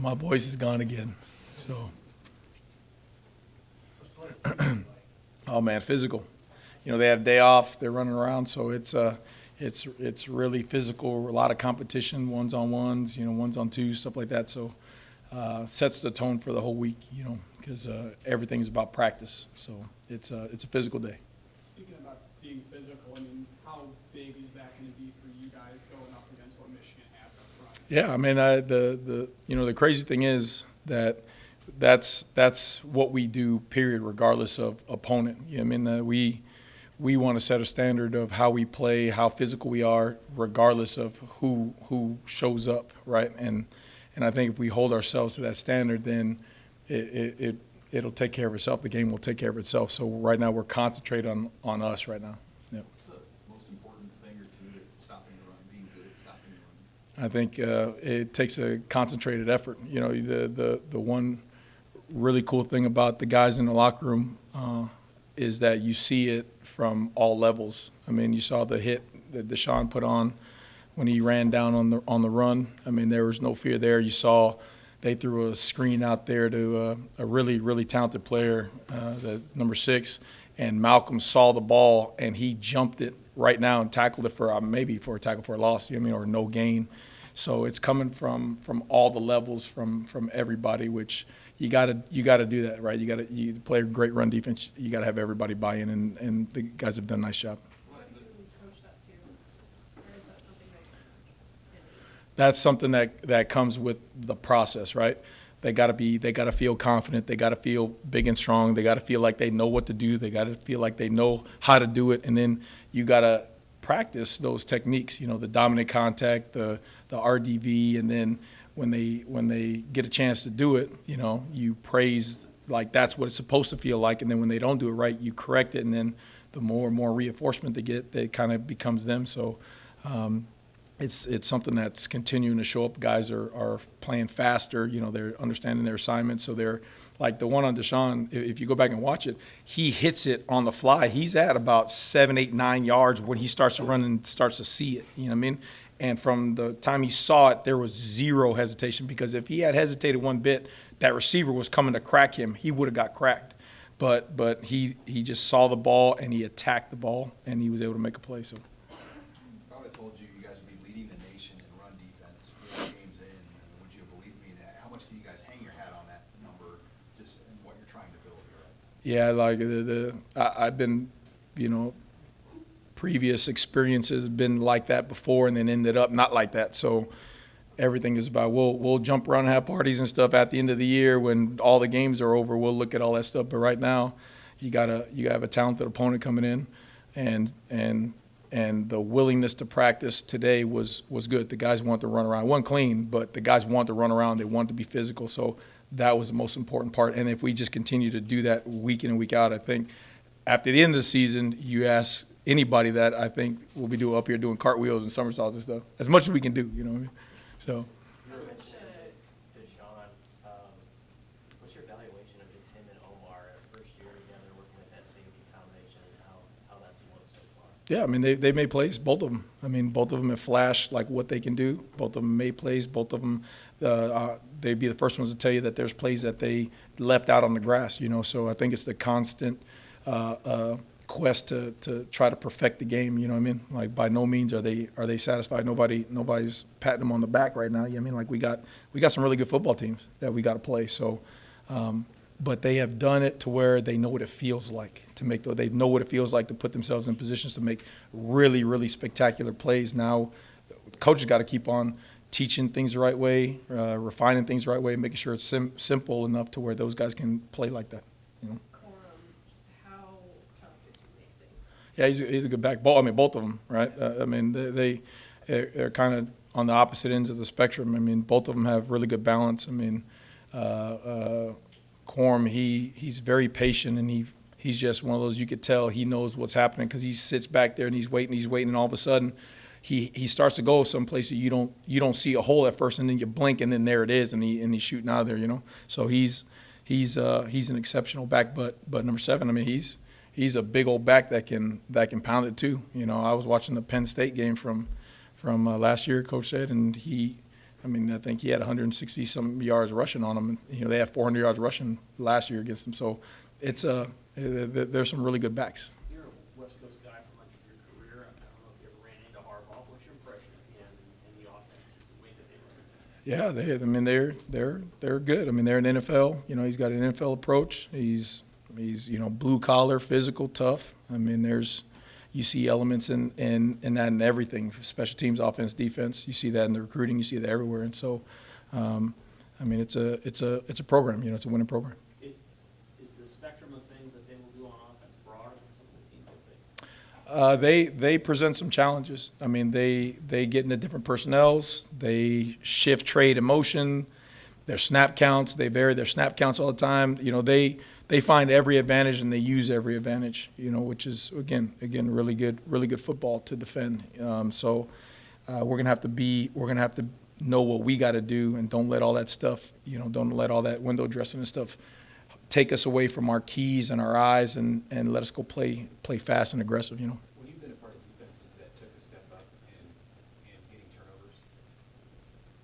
My voice is gone again. So, oh man, physical. They had a day off. They're running around, so it's really physical. A lot of competition, ones on ones, ones on twos, stuff like that. So, sets the tone for the whole week. Because everything's about practice. So it's a physical day. Speaking about being physical, how big is that going to be for you guys going up against what Michigan has up front? Yeah, the crazy thing is that that's what we do. Period, regardless of opponent. We want to set a standard of how we play, how physical we are, regardless of who shows up, right? And I think if we hold ourselves to that standard, then it'll take care of itself. The game will take care of itself. So right now we're concentrated on us right now. Yep. What's the most important thing or two to stopping the run, being good at stopping the run? I think it takes a concentrated effort. The one really cool thing about the guys in the locker room is that you see it from all levels. You saw the hit that Deshaun put on when he ran down on the run. There was no fear there. You saw they threw a screen out there to a really, really talented player, that's number 6, and Malcolm saw the ball and he jumped it right now and tackled it for maybe for a tackle for a loss, or no gain. So it's coming from all the levels, from everybody, which you got to do that, right? You play a great run defense. You got to have everybody buy in, and the guys have done a nice job. That's something that comes with the process, right? They got to feel confident. They got to feel big and strong. They got to feel like they know what to do. They got to feel like they know how to do it. And then you got to practice those techniques. The dominant contact, the RDV, and then when they get a chance to do it, you praise like that's what it's supposed to feel like. And then when they don't do it right, you correct it. And then the more and more reinforcement they get, that kind of becomes them. So. It's something that's continuing to show up. Guys are playing faster. They're understanding their assignments. So they're like the one on Deshaun. If you go back and watch it, he hits it on the fly. He's at about 7, 8, 9 yards when he starts to run and starts to see it. You know what I mean? And from the time he saw it, there was zero hesitation, because if he had hesitated one bit, that receiver was coming to crack him. He would have got cracked. But he just saw the ball and he attacked the ball and he was able to make a play. So. If I would have told you guys would be leading the nation in run defense 4 games in, would you have believed me in that? How much can you guys hang your hat on that number, just in what you're trying to build here? Yeah, like I've been, previous experiences been like that before, and then ended up not like that. So everything is about we'll jump around and have parties and stuff at the end of the year when all the games are over. We'll look at all that stuff, but right now you gotta have a talented opponent coming in, and the willingness to practice today was good. The guys want to run around. It wasn't clean, but the guys want to run around. They want to be physical. So that was the most important part. And if we just continue to do that week in and week out, I think after the end of the season, you ask anybody that, I think we'll be up here doing cartwheels and somersaults and stuff. As much as we can do, you know what I mean? So. Deshaun, what's your evaluation of just him and Omar first year together working with that safety combination, and how that's looked so far? Yeah, they made plays, both of them. Both of them have flashed like what they can do. Both of them made plays. Both of them, they'd be the first ones to tell you that there's plays that they left out on the grass. So I think it's the constant quest to try to perfect the game. You know what I mean? Like, by no means are they satisfied. Nobody's patting them on the back right now. You know what I mean? Like, we got some really good football teams that we got to play. So. But they have done it to where they know what it feels like to make those. They know what it feels like to put themselves in positions to make really, really spectacular plays. Now, coaches got to keep on teaching things the right way, refining things the right way, making sure it's simple enough to where those guys can play like that. Just how tough does he make things? Yeah, he's a good back. Both of them, right? They're kind of on the opposite ends of the spectrum. Both of them have really good balance. Quorum, he's very patient, and he's just one of those, you could tell he knows what's happening, because he sits back there and he's waiting, and all of a sudden he starts to go someplace that you don't see a hole at first, and then you blink and then there it is, and he's shooting out of there, So he's an exceptional back, but number 7, he's a big old back that can pound it too. I was watching the Penn State game from last year, Coach said, and I mean, I think he had 160 some yards rushing on him. You know, they had 400 yards rushing last year against him. So there's some really good backs. You're a West Coast guy for much of your career. I don't know if you ever ran into Harbaugh. What's your impression of him and the offense, the way that they run it? Yeah, they're good. I mean, they're an NFL. You know, he's got an NFL approach. He's blue collar, physical, tough. I mean, you see elements in that in everything, special teams, offense, defense. You see that in the recruiting. You see that everywhere. And so, I mean, it's a program. You know, it's a winning program. Is the spectrum of things that they will do on offense broader than some of the teams will think? They present some challenges. I mean, they get into different personnels. They shift trade in motion. Their snap counts, they vary their snap counts all the time. You know, they find every advantage and they use every advantage. You know, which is again really good football to defend. We're gonna have to know what we got to do and don't let all that stuff. You know, don't let all that window dressing and stuff take us away from our keys and our eyes and let us go play fast and aggressive. You know. When you've been a part of defenses that took a step up in getting turnovers,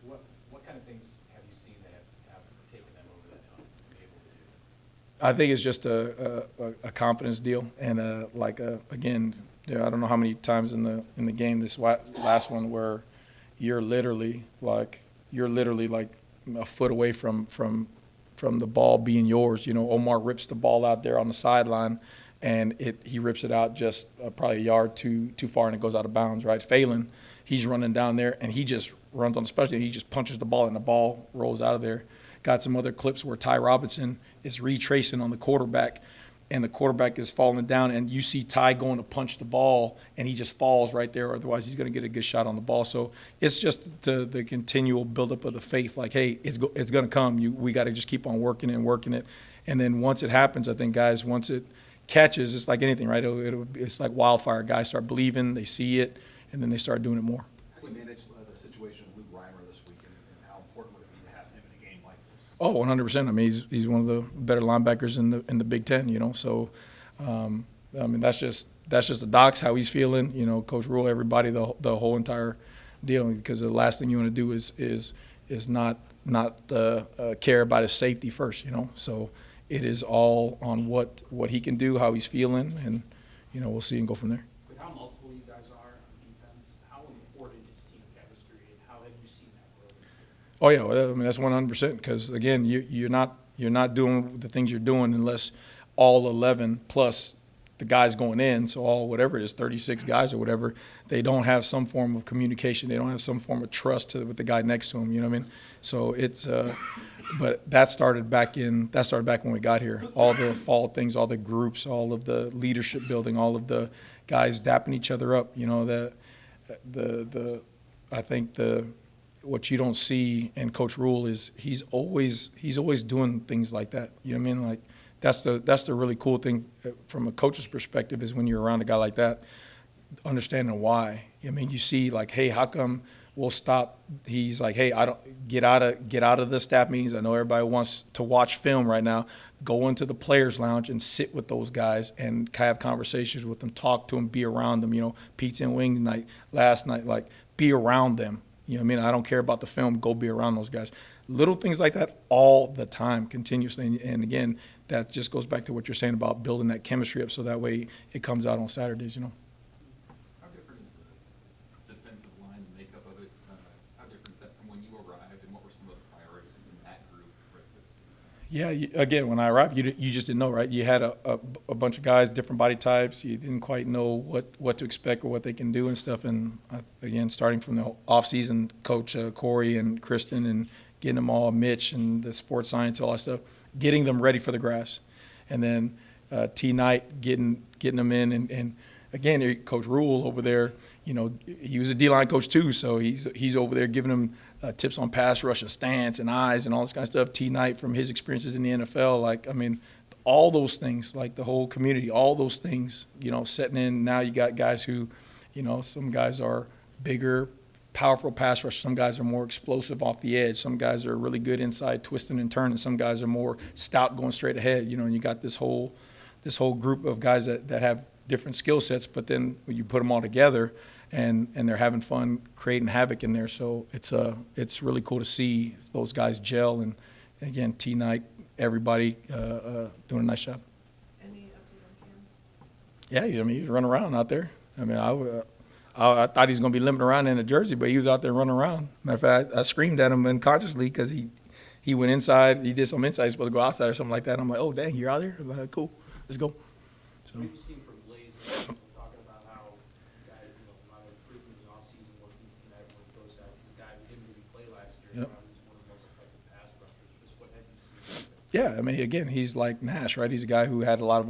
what kind of things have you seen that have taken them over that hump and been able to do? I think it's just a confidence deal, and again, I don't know how many times in the game this last one where you're literally like a foot away from the ball being yours. You know, Omar rips the ball out there on the sideline, and he rips it out just probably a yard too far, and it goes out of bounds. Right, Phelan, he's running down there, and he just runs on the special. He just punches the ball, and the ball rolls out of there. Got some other clips where Ty Robinson is retracing on the quarterback, and the quarterback is falling down, and you see Ty going to punch the ball, and he just falls right there. Otherwise, he's going to get a good shot on the ball. So it's just the continual buildup of the faith. Like, hey, it's going to come. We got to just keep on working it, and then once it happens, I think guys, once it catches, it's like anything, right? It's like wildfire. Guys start believing, they see it, and then they start doing it more. How do you manage the situation with Luke Reimer this week, and how important would it be to have him in a game like this? Oh, 100%. I mean, he's one of the better linebackers in the Big Ten. You know, so I mean that's just the docs how he's feeling. You know, Coach Rule, everybody, the whole entire deal. Because the last thing you want to do is not care about his safety first. You know, so it is all on what he can do, how he's feeling, and you know we'll see and go from there. With how multiple you guys are on defense, how important is team chemistry, and how have you seen that grow this year? Oh yeah, well, I mean that's 100%. Because again, you're not doing the things you're doing unless all 11 plus the guys going in, so all whatever it is, 36 guys or whatever, they don't have some form of communication. They don't have some form of trust with the guy next to them. You know what I mean? So it's, but that started back when we got here. All the fall things, all the groups, all of the leadership building, all of the guys dapping each other up. You know, I think what you don't see in Coach Rule is he's always doing things like that. You know what I mean? Like that's the really cool thing from a coach's perspective is when you're around a guy like that, understanding why. I mean, you see like, hey, how come we'll stop? He's like, hey, I don't get out of the staff meetings. I know everybody wants to watch film right now. Go into the players' lounge and sit with those guys and have conversations with them, talk to them, be around them. You know, pizza and wing night last night, like be around them. You know what I mean? I don't care about the film. Go be around those guys. Little things like that all the time, continuously. And again, that just goes back to what you're saying about building that chemistry up so that way it comes out on Saturdays, you know. How different is the defensive line, the makeup of it? How different is that from when you arrived, and what were some of the priorities in that group right for the season? Yeah, again, when I arrived, you just didn't know, right? You had a bunch of guys, different body types. You didn't quite know what to expect or what they can do and stuff. And again, starting from the off-season, Coach Corey and Kristen and getting them all, Mitch and the sports science, all that stuff, getting them ready for the grass. And then T. Knight getting them in. And again, Coach Rule over there, you know, he was a D-line coach too, so he's over there giving them tips on pass rush and stance and eyes and all this kind of stuff. T. Knight from his experiences in the NFL, like, I mean, all those things, like the whole community, all those things, you know, setting in. Now you got guys who, you know, some guys are bigger, powerful pass rush. Some guys are more explosive off the edge. Some guys are really good inside twisting and turning. Some guys are more stout going straight ahead, you know, and you got this whole group of guys that have different skill sets, but then when you put them all together and they're having fun creating havoc in there. So it's really cool to see those guys gel, and again, T Knight, everybody doing a nice job. Any update on Cam? Yeah, I mean, he's running around out there. I mean, I thought he was going to be limping around in a jersey, but he was out there running around. Matter of fact, I screamed at him unconsciously because he went inside. He did some inside. He's supposed to go outside or something like that. I'm like, oh, dang, you're out there? I'm like, cool, let's go. So. What have you seen from Blaze, talking about how the guy, a lot of improvement in the offseason, working from that, with those guys. He's a guy who didn't really play last year. Yep. He's one of the most effective pass rushers. Just what have you seen? Yeah, I mean, again, he's like Nash, right? He's a guy who has a lot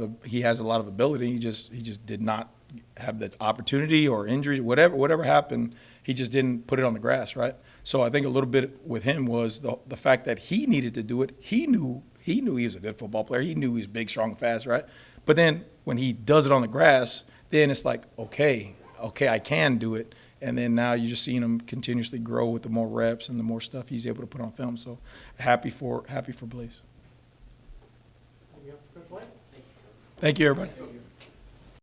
of ability. He just did not have the opportunity or injury, whatever happened. He just didn't put it on the grass, right? So I think a little bit with him was the fact that he needed to do it. He knew he was a good football player. He knew he was big, strong, fast, right? But then when he does it on the grass, then it's like, okay, I can do it. And then now you're just seeing him continuously grow with the more reps and the more stuff he's able to put on film. So happy for Blaze. Anything else for Coach White? Thank you, everybody.